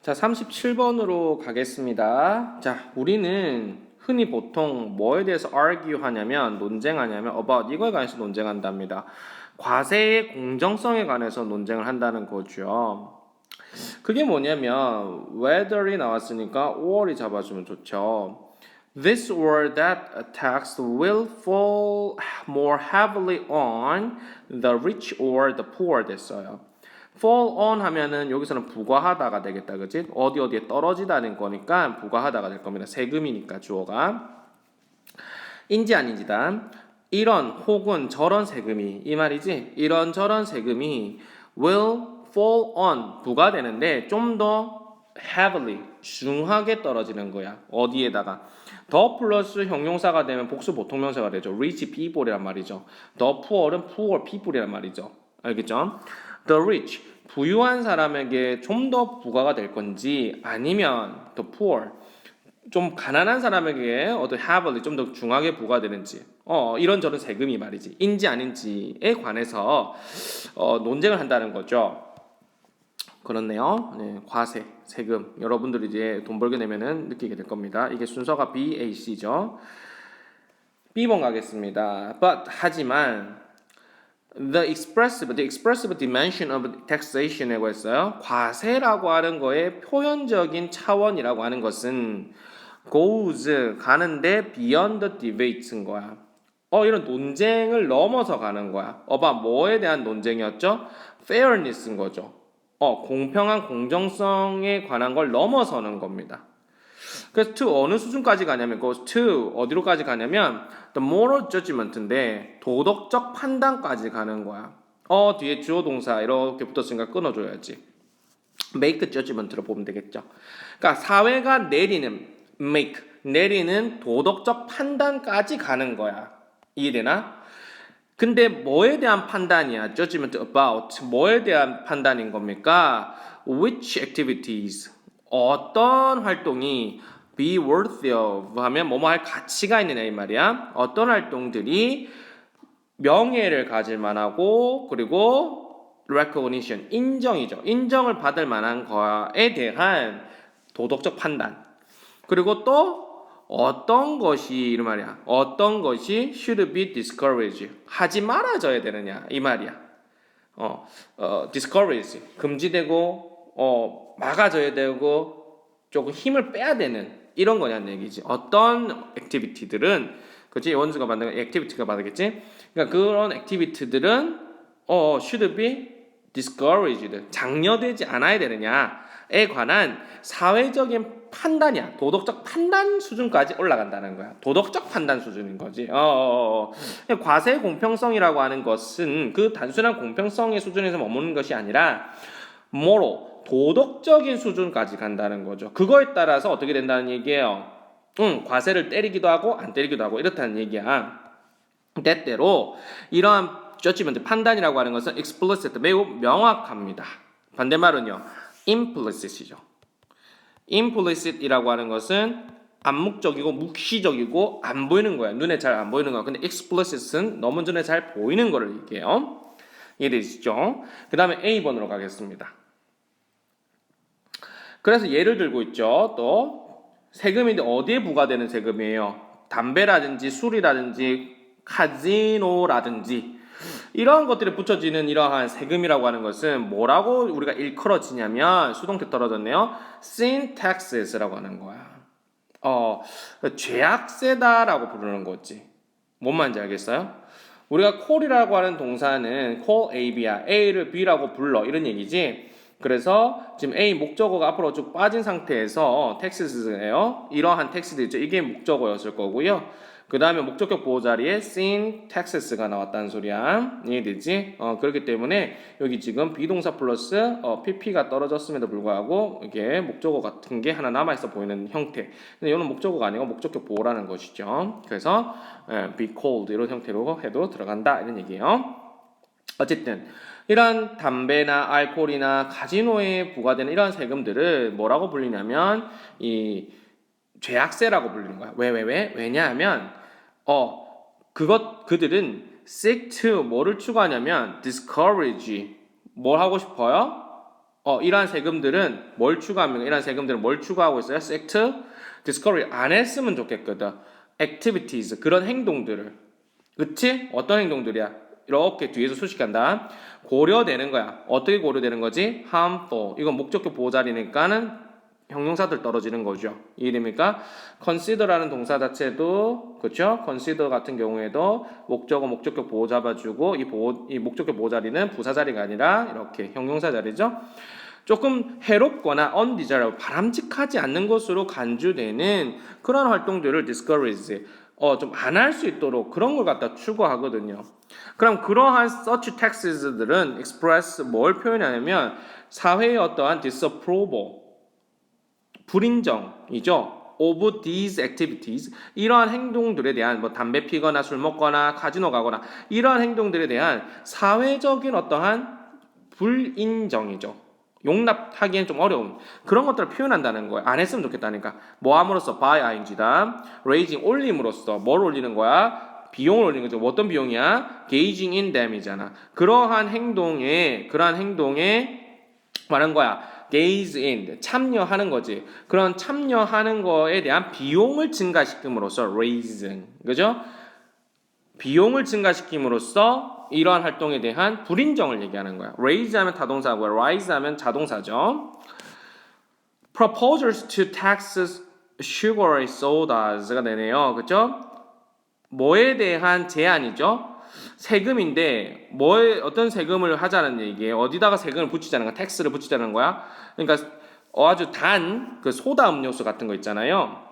자, 37번으로 가겠습니다. 자, 우리는 흔히 보통 뭐에 대해서 argue 하냐면, 논쟁하냐면, about 이거에 관해서 논쟁한답니다. 과세의 공정성에 관해서 논쟁을 한다는 거죠. 그게 뭐냐면, whether이 나왔으니까 or이 잡아주면 좋죠. This or that tax will fall more heavily on the rich or the poor 됐어요. fall on 하면은 여기서는 부과하다가 되겠다, 그치? 어디에 떨어지다는 거니까 부과하다가 될 겁니다. 세금이니까 주어가. 인지 아닌지다. 이런 혹은 저런 세금이 이 말이지. 이런 저런 세금이 will fall on 부과되는데 좀 더 heavily 중하게 떨어지는 거야. 어디에다가 더 플러스 형용사가 되면 복수 보통명사가 되죠. rich people이란 말이죠. the poor은 poor people이란 말이죠. 알겠죠? The rich 부유한 사람에게 좀 더 부과가 될 건지 아니면 the poor 좀 가난한 사람에게 어떤 heavily 좀 더 중하게 부과되는지 이런저런 세금이 말이지 인지 아닌지에 관해서 논쟁을 한다는 거죠. 그렇네요. 네, 과세, 세금 여러분들이 이제 돈 벌게 되면은 느끼게 될 겁니다. 이게 순서가 B, A, C죠. B번 가겠습니다. But 하지만 the expressive dimension of taxation이라고 했어요. 과세라고 하는 거의 표현적인 차원이라고 하는 것은 goes 가는데 beyond the debate인 거야. 이런 논쟁을 넘어서 가는 거야. 뭐에 대한 논쟁이었죠? fairness인 거죠. 공평한 공정성에 관한 걸 넘어서는 겁니다. 그래서 to 어느 수준까지 가냐면 goes to 어디로까지 가냐면 the moral judgment인데 도덕적 판단까지 가는 거야. 뒤에 주어 동사 이렇게 붙었으니까 끊어줘야지. make judgment로 보면 되겠죠. 그러니까 사회가 내리는 도덕적 판단까지 가는 거야. 이해되나? 근데 뭐에 대한 판단이야? judgment about 뭐에 대한 판단인 겁니까? which activities 어떤 활동이 be worthy of 하면 뭐뭐 할 가치가 있느냐 이 말이야. 어떤 활동들이 명예를 가질 만하고 그리고 recognition 인정이죠. 인정을 받을 만한 거에 대한 도덕적 판단. 그리고 또 어떤 것이 이 말이야. 어떤 것이 should be discouraged 하지 말아줘야 되느냐 이 말이야. discourage 금지되고 막아줘야 되고 조금 힘을 빼야 되는 이런 거냐는 얘기지. 어떤 액티비티들은 그렇지 원수가 만든 액티비티가 받겠지. 그러니까 그런 액티비티들은 should be discouraged 장려되지 않아야 되느냐에 관한 사회적인 판단이야. 도덕적 판단 수준까지 올라간다는 거야. 도덕적 판단 수준인 거지. 과세 공평성이라고 하는 것은 그 단순한 공평성의 수준에서 머무는 것이 아니라 moral 도덕적인 수준까지 간다는 거죠. 그거에 따라서 어떻게 된다는 얘기예요. 과세를 때리기도 하고 안 때리기도 하고 이렇다는 얘기야. 때때로 이러한 judgment 판단이라고 하는 것은 explicit 매우 명확합니다. 반대말은요. implicit이죠. implicit이라고 하는 것은 암묵적이고 묵시적이고 안 보이는 거야. 눈에 잘 안 보이는 거야. 근데 explicit은 너무 눈에 잘 보이는 거를 얘기해요. 이해되시죠? 그 다음에 A번으로 가겠습니다. 그래서 예를 들고 있죠. 또 세금인데 어디에 부과되는 세금이에요? 담배라든지 술이라든지 카지노라든지 이러한 것들에 붙여지는 이러한 세금이라고 하는 것은 뭐라고 우리가 일컬어지냐면 수동태 떨어졌네요. sin taxes라고 하는 거야. 죄악세다라고 부르는 거지. 뭔 말인지 알겠어요? 우리가 call이라고 하는 동사는 call A, B야. A를 B라고 불러 이런 얘기지. 그래서 지금 A 목적어가 앞으로 쭉 빠진 상태에서 taxes예요. 이러한 텍스트 있죠. 이게 목적어였을 거고요. 그 다음에 목적격 보호 자리에 sin taxes가 나왔다는 소리야. 이해되지? 그렇기 때문에 여기 지금 비동사 플러스 pp가 떨어졌음에도 불구하고 이게 목적어 같은 게 하나 남아있어 보이는 형태. 근데 이거는 목적어가 아니고 목적격 보호라는 것이죠. 그래서 be called 이런 형태로 해도 들어간다 이런 얘기예요. 어쨌든 이런 담배나 알코올이나 카지노에 부과되는 이런 세금들을 뭐라고 불리냐면 이 죄악세라고 불리는 거야. 왜? 왜냐하면 그들은 seek to 뭐를 추구하냐면 discourage 뭘 하고 싶어요? 이러한 세금들은 뭘 추가합니까? 이러한 세금들은 뭘 추가하고 있어요? Sect, discourage 안 했으면 좋겠거든. Activities 그런 행동들을, 그치? 어떤 행동들이야? 이렇게 뒤에서 수식한다. 고려되는 거야. 어떻게 고려되는 거지? harmful. 이건 목적격 보호자리니까는 형용사들 떨어지는 거죠. 이해됩니까? consider라는 동사 자체도 그렇죠? consider 같은 경우에도 목적어 목적격 보호 잡아주고 이 목적격 보호 자리는 부사 자리가 아니라 이렇게 형용사 자리죠. 조금 해롭거나 undesirable 바람직하지 않는 것으로 간주되는 그런 활동들을 discourage 좀 안 할 수 있도록 그런 걸 갖다 추구하거든요. 그럼 그러한 such taxes들은 express 뭘 표현하냐면 사회의 어떠한 disapproval 불인정이죠. of these activities 이러한 행동들에 대한 뭐 담배 피거나 술 먹거나 카지노 가거나 이러한 행동들에 대한 사회적인 어떠한 불인정이죠. 용납하기엔 좀 어려운 그런 것들을 표현한다는 거야. 안 했으면 좋겠다니까. 뭐 함으로써 by ing다. raising 올림으로써 뭘 올리는 거야? 비용을 올리는 거죠. 어떤 비용이야? gauging in them이잖아. 그러한 행동에 말한 거야. gaze in 참여하는 거지. 그런 참여하는 거에 대한 비용을 증가시킴으로써 raising 그죠? 비용을 증가시킴으로써 이러한 활동에 대한 불인정을 얘기하는 거야. raise 하면 타동사고 rise 하면 자동사죠. proposals to tax sugary sodas가 되네요. 그죠? 뭐에 대한 제안이죠? 세금인데 어떤 세금을 하자는 얘기예요. 어디다가 세금을 붙이자는 거야? 텍스를 붙이자는 거야. 그러니까 아주 단 그 소다 음료수 같은 거 있잖아요.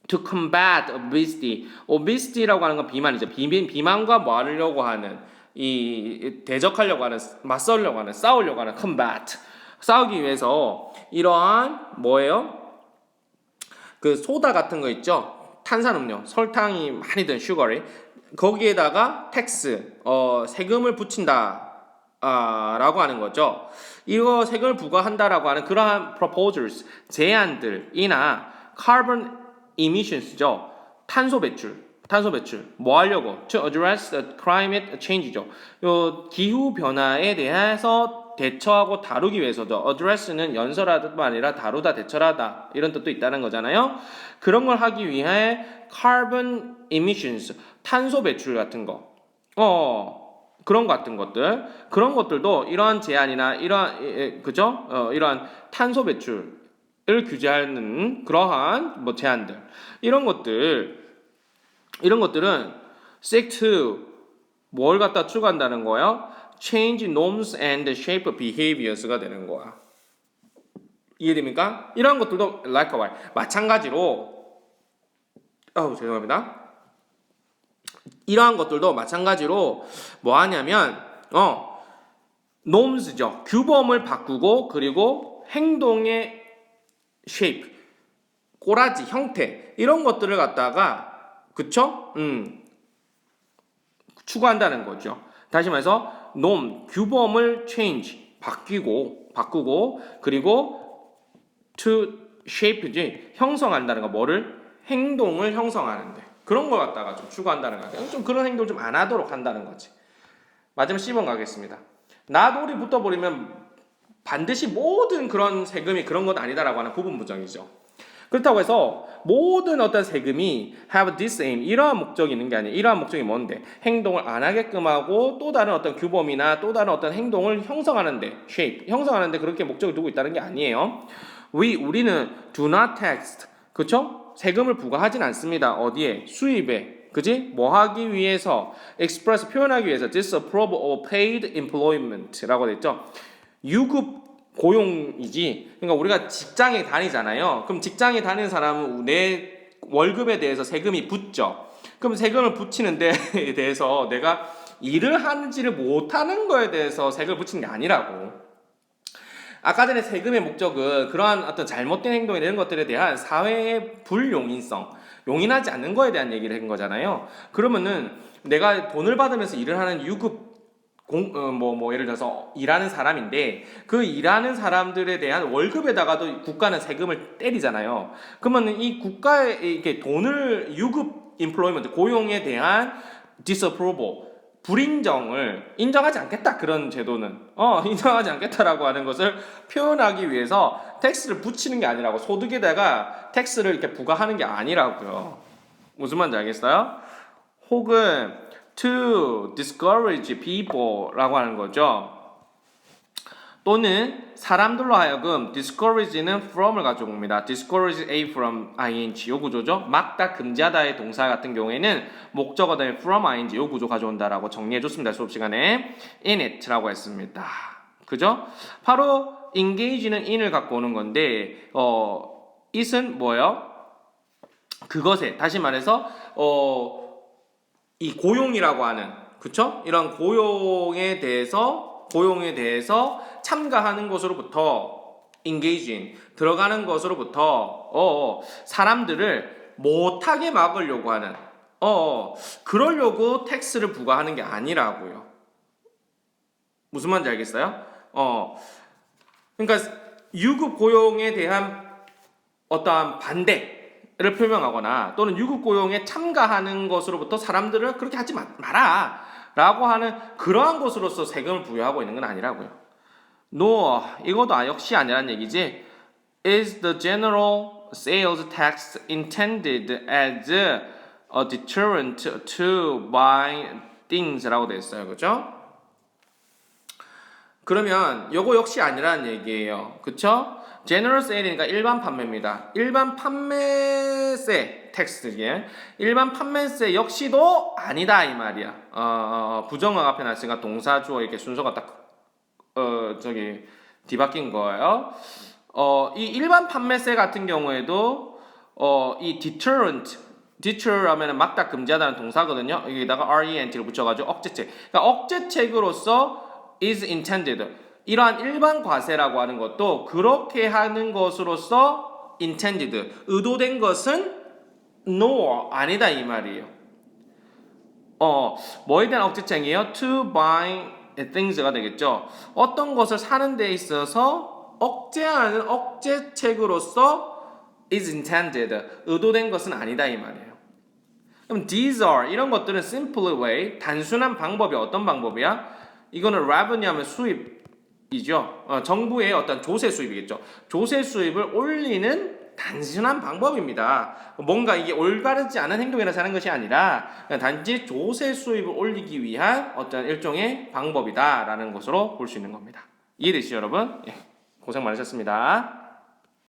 To combat obesity. obesity라고 하는 건 비만이죠. 비만과 뭐 하려고 하는 이 대적하려고 하는 맞서려고 하는 싸우려고 하는 combat. 싸우기 위해서 이러한 뭐예요? 그 소다 같은 거 있죠. 탄산음료, 설탕이 많이 든 슈거리 거기에다가 텍스, 세금을 붙인다. 라고 하는 거죠. 이거 세금을 부과한다라고 하는 그러한 proposals, 제안들이나 carbon emissions죠. 탄소 배출. 뭐 하려고? To address the climate change죠. 요 기후 변화에 대해서 대처하고 다루기 위해서죠. address는 연설하듯만 아니라 다루다, 대처하다 이런 뜻도 있다는 거잖아요. 그런 걸 하기 위해 carbon emissions, 탄소 배출 같은 거. 그런 그런 것들도 이러한 제한이나 이러한 탄소 배출을 규제하는 그러한 뭐 제한들 이런 것들은 seek to 뭘 갖다 추구한다는 거예요? change norms and shape behaviors가 되는 거야. 이해됩니까? 이런 것들도 likewise 마찬가지로 죄송합니다. 이러한 것들도 마찬가지로 뭐 하냐면 norms죠. 규범을 바꾸고 그리고 행동의 shape, 꼬라지, 형태 이런 것들을 갖다가 그쵸? 추구한다는 거죠. 다시 말해서 norm, 규범을 change, 바꾸고 그리고 to shape지 형성한다는 거 뭐를? 행동을 형성하는데 그런 걸 갖다가 좀 추구한다는 거예요. 좀 그런 행동을 좀 안 하도록 한다는 거지. 마지막 10번 가겠습니다. 나돌이 붙어버리면 반드시 모든 그런 세금이 그런 건 아니다라고 하는 부분 부정이죠. 그렇다고 해서 모든 어떤 세금이 have this aim 이러한 목적이 있는 게 아니에요. 이러한 목적이 뭔데? 행동을 안 하게끔 하고 또 다른 어떤 규범이나 또 다른 어떤 행동을 형성하는데 형성하는데 그렇게 목적을 두고 있다는 게 아니에요. 우리는 do not tax 그렇죠? 세금을 부과하진 않습니다. 어디에? 수입에. 그지? 뭐 하기 위해서? express 표현하기 위해서 disapprove of paid employment라고 됐죠. 유급 고용이지. 그러니까 우리가 직장에 다니잖아요. 그럼 직장에 다니는 사람은 내 월급에 대해서 세금이 붙죠. 그럼 세금을 붙이는 데에 대해서 내가 일을 하는지를 못하는 거에 대해서 세금을 붙이는 게 아니라고. 아까 전에 세금의 목적은 그러한 어떤 잘못된 행동이나 이런 것들에 대한 사회의 불용인성, 용인하지 않는 거에 대한 얘기를 한 거잖아요. 그러면은 내가 돈을 받으면서 일을 하는 유급 예를 들어서 일하는 사람인데 그 일하는 사람들에 대한 월급에다가도 국가는 세금을 때리잖아요. 그러면 이 국가에 이렇게 돈을 유급 인플로이먼트 고용에 대한 disapproval 불인정을 인정하지 않겠다 그런 제도는 인정하지 않겠다라고 하는 것을 표현하기 위해서 텍스를 붙이는 게 아니라고 소득에다가 텍스를 이렇게 부과하는 게 아니라고요. 무슨 말인지 알겠어요? 혹은 to discourage people라고 하는 거죠. 또는 사람들로 하여금 discourage는 from을 가져옵니다. discourage a from ing 요 구조죠. 막다 금지하다의 동사 같은 경우에는 목적어 다음에 from ing 요 구조 가져온다라고 정리해줬습니다. 수업 시간에 in it라고 했습니다. 그죠? 바로 engage는 in을 갖고 오는 건데 it은 뭐예요? 그것에 다시 말해서 이 고용이라고 하는 그쵸? 이런 고용에 대해서 참가하는 것으로부터 engaging 들어가는 것으로부터 사람들을 못하게 막으려고 하는 그러려고 텍스를 부과하는 게 아니라고요. 무슨 말인지 알겠어요? 그러니까 유급 고용에 대한 어떠한 반대를 표명하거나 또는 유급 고용에 참가하는 것으로부터 사람들을 그렇게 하지 마라 라고 하는 그러한 것으로서 세금을 부여하고 있는 건 아니라고요. No, 이것도 역시 아니란 얘기지. Is the general sales tax intended as a deterrent to buy things라고 되어 있어요. 그죠? 그러면 요거 역시 아니라는 얘기예요. 그쵸? General sale이니까 일반 판매입니다. 일반 판매세 텍스트에 일반 판매세 역시도 아니다 이 말이야. 부정어 앞에 놨으니까 동사 주어 이렇게 순서가 딱 뒤바뀐 거예요. 이 일반 판매세 같은 경우에도 이 deter 하면은 막다 금지하다는 동사거든요. 여기다가 rent를 붙여가지고 억제책. 그러니까 억제책으로서 is intended. 이러한 일반 과세라고 하는 것도 그렇게 하는 것으로서 intended. 의도된 것은 no 아니다 이 말이에요. 뭐에 대한 억제책이에요? To buy things가 되겠죠. 어떤 것을 사는 데 있어서 억제하는 억제책으로서 is intended. 의도된 것은 아니다 이 말이에요. 그럼 these are 이런 것들은 simple way 단순한 방법이 어떤 방법이야? 이거는 revenue 하면 수입이죠. 정부의 어떤 조세 수입이겠죠. 조세 수입을 올리는 단순한 방법입니다. 뭔가 이게 올바르지 않은 행동이라서 하는 것이 아니라 단지 조세 수입을 올리기 위한 어떤 일종의 방법이다라는 것으로 볼 수 있는 겁니다. 이해되시죠, 여러분? 예, 고생 많으셨습니다.